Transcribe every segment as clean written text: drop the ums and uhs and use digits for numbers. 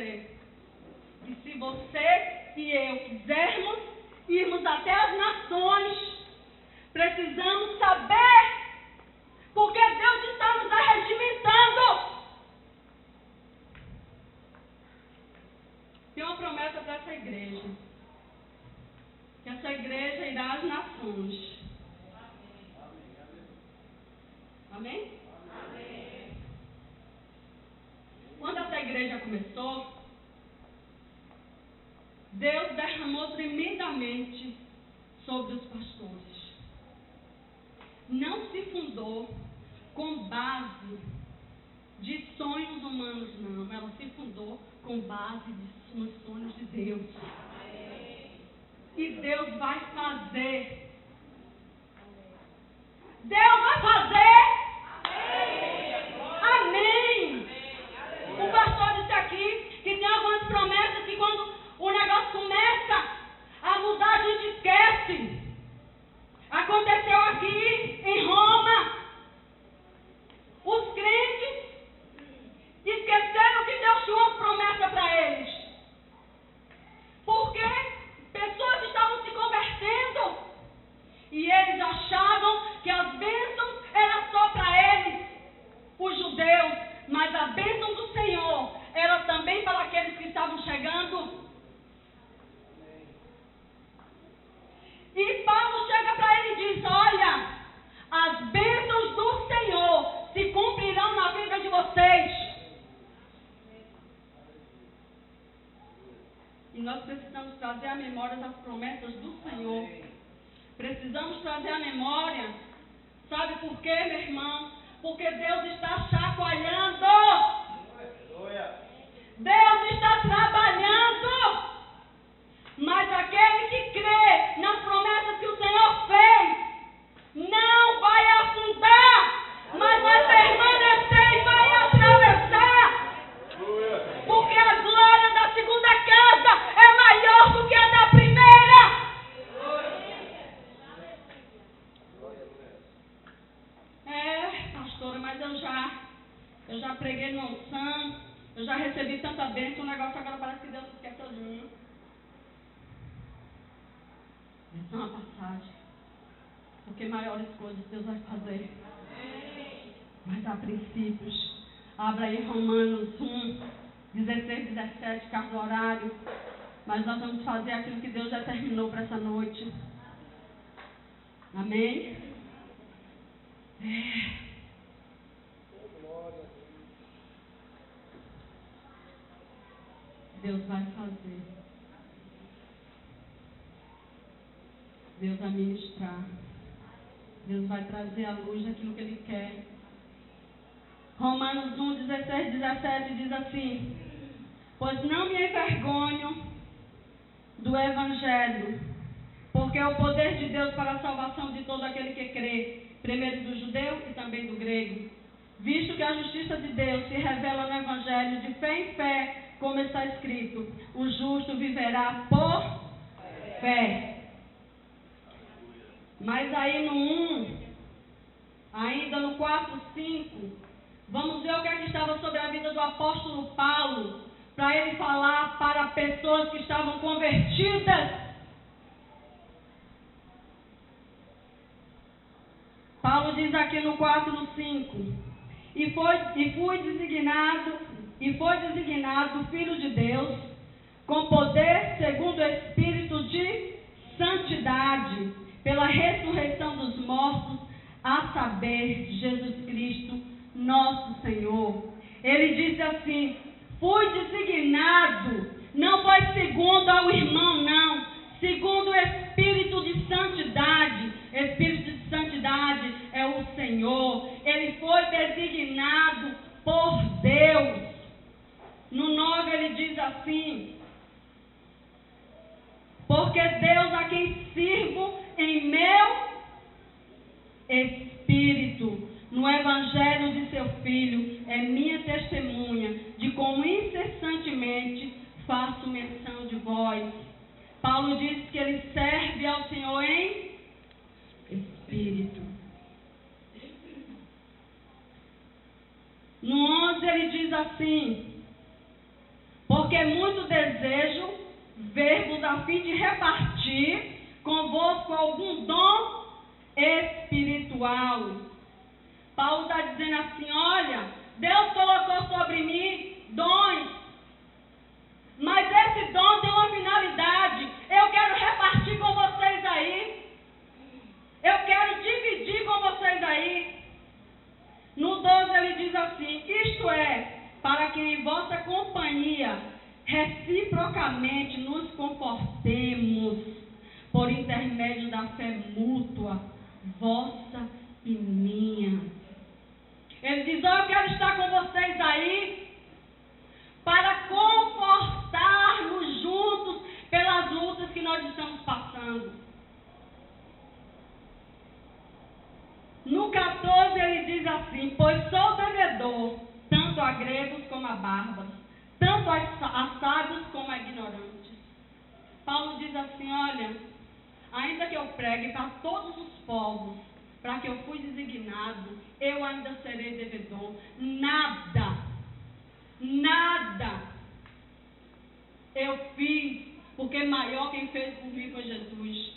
você. E se você e eu quisermos irmos até as nações, precisamos saber porque Deus está nos arregimentando. Tem uma promessa para essa igreja. Que essa igreja irá às nações. Amém? Amém? Quando essa igreja começou, Deus derramou tremendamente sobre os pastores. Não se fundou com base de sonhos humanos, não. Ela se fundou com base nos sonhos de Deus. E Deus vai fazer. Deus vai fazer. Amém. O pastor disse aqui que tem algumas promessas que quando o negócio começa a mudar, a gente esquece. Aconteceu aqui em Roma. Os crentes esqueceram que Deus tinha uma promessa para eles. Porque pessoas estavam se convertendo e eles achavam que as bênçãos eram só para eles, os judeus, mas a bênção do Senhor era também para aqueles que estavam chegando. E Paulo chega para ele e diz: olha, as bênçãos do Senhor se cumprirão na vida de vocês. E nós precisamos trazer à memória das promessas do Senhor. Precisamos trazer à memória. Sabe por quê, meu irmão? Porque Deus está chacoalhando. Deus está trabalhando. Mas aquele que crê nas promessas que o Senhor fez não vai afundar, mas vai permanecer e vai atravessar. Porque a glória da segunda casa é maior do que a da primeira. Pastora, mas eu já preguei no unção, eu já recebi tanta bênção, o negócio agora parece que Deus esqueceu de mim. Essa é uma passagem. Porque maiores coisas Deus vai fazer. Mas há princípios. Abra aí Romanos 1, 16, 17, caso do horário. Mas nós vamos fazer aquilo que Deus já terminou para essa noite. Amém? Deus vai fazer. Deus vai ministrar. Deus vai trazer à luz aquilo que Ele quer. Romanos 1, 16, 17 diz assim: pois não me envergonho do Evangelho, porque é o poder de Deus para a salvação de todo aquele que crê, primeiro do judeu e também do grego. Visto que a justiça de Deus se revela no Evangelho de fé em fé, como está escrito: o justo viverá por fé. Mas aí no 1, ainda no 4, 5, vamos ver o que é que estava sobre a vida do apóstolo Paulo, para ele falar para pessoas que estavam convertidas. Paulo diz aqui no 4, no 5, e foi designado Filho de Deus, com poder segundo o Espírito de santidade, pela ressurreição dos mortos, a saber, Jesus Cristo, nosso Senhor. Ele disse assim: fui designado, não foi segundo ao irmão, não, segundo o Espírito de santidade. Espírito de santidade é o Senhor. Ele foi designado por Deus. No 9 ele diz assim: porque Deus a quem sirvo em meu espírito, no Evangelho de seu Filho, é minha testemunha de como incessantemente faço menção de vós. Paulo diz que ele serve ao Senhor em espírito. No 11 ele diz assim: porque porque muito desejo ver-vos a fim de repartir convosco algum dom espiritual. Paulo está dizendo assim, olha, Deus colocou sobre mim dons, mas esse dom tem uma finalidade. Eu quero repartir com vocês aí. Eu quero dividir com vocês aí. No 12 ele diz assim, isto é, para que em vossa companhia reciprocamente nos confortemos por intermédio da fé mútua, vossa e minha. Ele diz, eu quero estar com vocês aí para confortarmos juntos pelas lutas que nós estamos passando. No 14 ele diz assim, pois sou devedor, tanto a gregos como a bárbaros, tanto a sábios como a ignorantes. Paulo diz assim, olha, ainda que eu pregue para todos os povos, para que eu fui designado, eu ainda serei devedor. Nada eu fiz, porque maior quem fez por mim foi Jesus.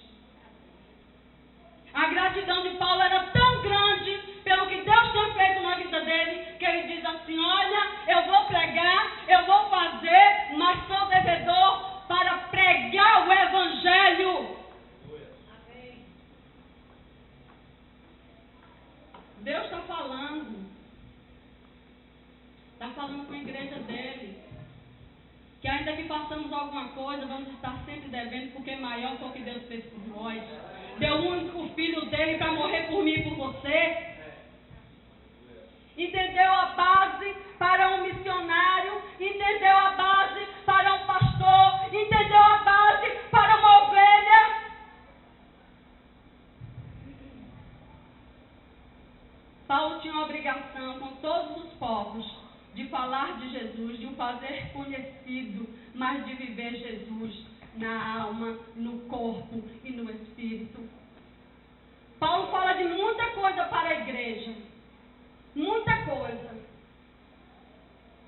A gratidão de Paulo era tão grande pelo que Deus tinha feito na vida dele, que ele diz assim, olha, eu vou pregar, eu vou fazer, mas sou devedor para pregar o Evangelho. Deus está falando com a igreja dele, que ainda que façamos alguma coisa, vamos estar sempre devendo, porque maior foi o que Deus fez por nós. Deu o único filho dele para morrer por mim e por você. Entendeu a base para um missionário, entendeu a base para um pastor, entendeu a base para uma ovelha. Paulo tinha uma obrigação com todos os povos de falar de Jesus, de o fazer conhecido, mas de viver Jesus na alma, no corpo e no espírito. Paulo fala de muita coisa para a igreja, muita coisa,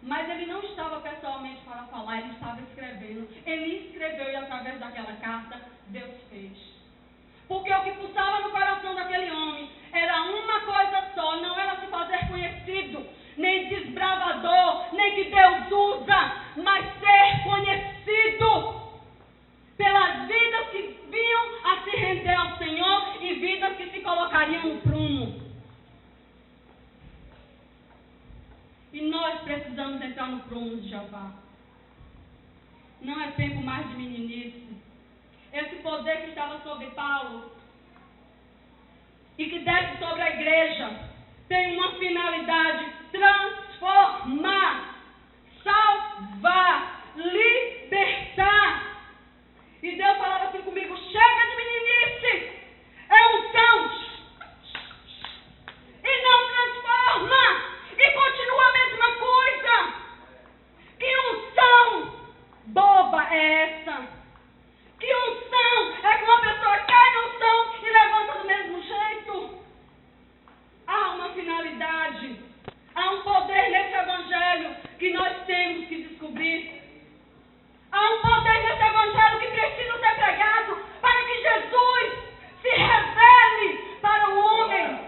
mas ele não estava pessoalmente para falar, ele estava escrevendo. Ele escreveu e através daquela carta Deus fez. Porque o que pulsava no coração daquele homem era uma coisa só, não era se fazer conhecido, nem desbravador, nem que Deus usa, mas ser conhecido pelas vidas que vinham a se render ao Senhor e vidas que se colocariam no prumo. E nós precisamos entrar no prumo de Jeová. Não é tempo mais de meninice. Esse poder que estava sobre Paulo e que desce sobre a igreja tem uma finalidade: transformar, salvar, libertar. E Deus falava assim comigo: chega de meninice, é unção, e não transforma, e continua a mesma coisa. Que unção boba é essa? Que unção é que uma pessoa cai no unção e levanta do mesmo jeito? Há uma finalidade, há um poder nesse evangelho que nós temos que descobrir. Há um poder nesse evangelho que precisa ser pregado para que Jesus se revele para o homem.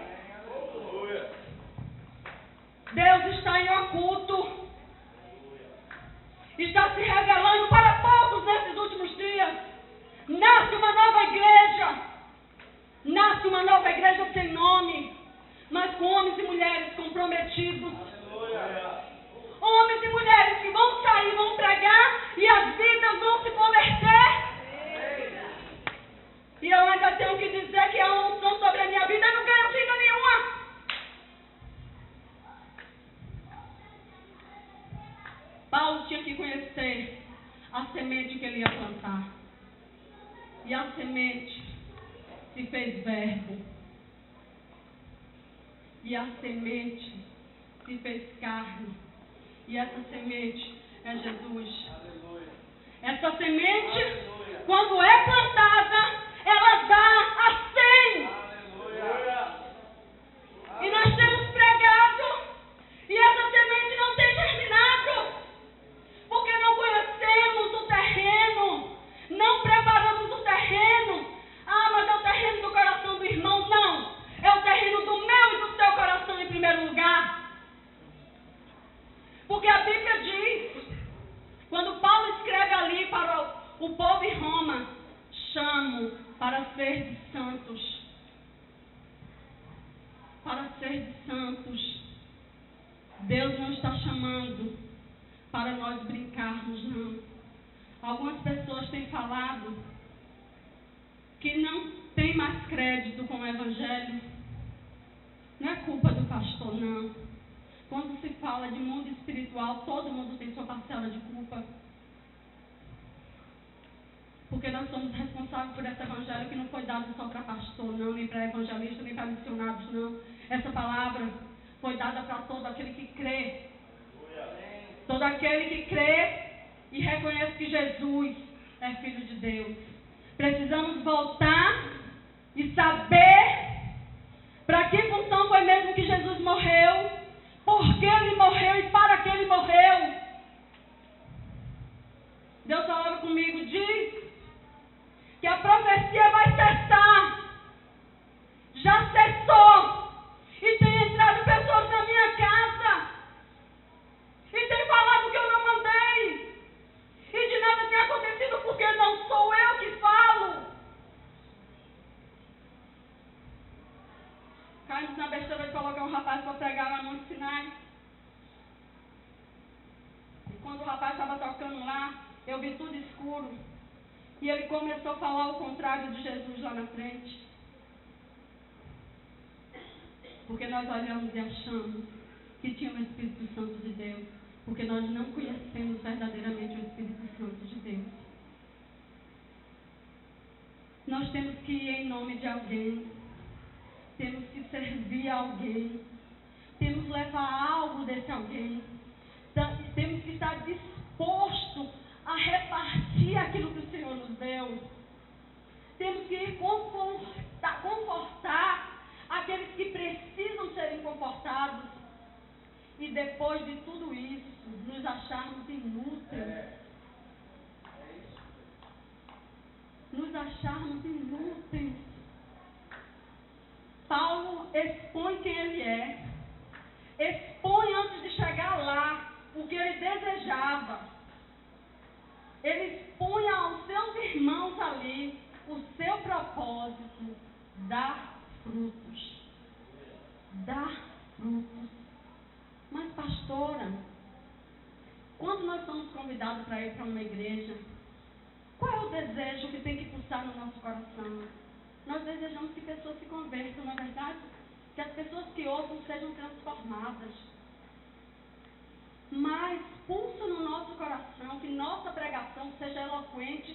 Deus está em oculto, está se revelando para todos nesses últimos dias. Nasce uma nova igreja sem nome, mas com homens e mulheres comprometidos. Homens e mulheres que vão sair, vão pregar e as vidas vão se converter. E eu ainda tenho que dizer que a unção sobre a minha vida não ganha vida nenhuma. Paulo tinha que conhecer a semente que ele ia plantar. E a semente se fez verbo. E a semente se fez carne. E essa semente é Jesus. Aleluia. Essa semente, aleluia, quando é plantada, ela dá a 100. Aleluia. E nós temos pregado, e essa semente não tem germinado, porque não conhecemos para nós brincarmos, não. Algumas pessoas têm falado que não tem mais crédito com o Evangelho. Não é culpa do pastor, não. Quando se fala de mundo espiritual, todo mundo tem sua parcela de culpa. Porque nós somos responsáveis por esse evangelho que não foi dado só para pastor, não, nem para evangelista, nem para missionários, não. Essa palavra foi dada para todo aquele que crê. Todo aquele que crê e reconhece que Jesus é Filho de Deus. Precisamos voltar e saber para que função foi mesmo que Jesus morreu, por que ele morreu e para que ele morreu. Deus falava comigo, diz que a profecia vai cessar. Já cessou. E tem entrado pessoas na minha casa. E tem falado que eu não mandei. E de nada tem acontecido porque não sou eu que falo. Caímos na besteira de colocar um rapaz para pregar lá no Monte Sinai. E quando o rapaz estava tocando lá, eu vi tudo escuro. E ele começou a falar o contrário de Jesus lá na frente. Porque nós olhamos e achamos que tinha o Espírito Santo de Deus. Porque nós não conhecemos verdadeiramente o Espírito Santo de Deus. Nós temos que ir em nome de alguém. Temos que servir a alguém. Temos que levar algo desse alguém. Temos que estar disposto a repartir aquilo que o Senhor nos deu. Temos que ir confortar aqueles que precisam serem confortados. E depois de tudo isso, nos acharmos inúteis. Nos acharmos inúteis. Paulo expõe quem ele é. Expõe antes de chegar lá o que ele desejava. Ele expõe aos seus irmãos ali o seu propósito: dar frutos. Dar frutos. Mas, pastora, quando nós somos convidados para ir para uma igreja, qual é o desejo que tem que pulsar no nosso coração? Nós desejamos que pessoas se convertam, não é verdade? Que as pessoas que ouçam sejam transformadas. Mas pulsa no nosso coração que nossa pregação seja eloquente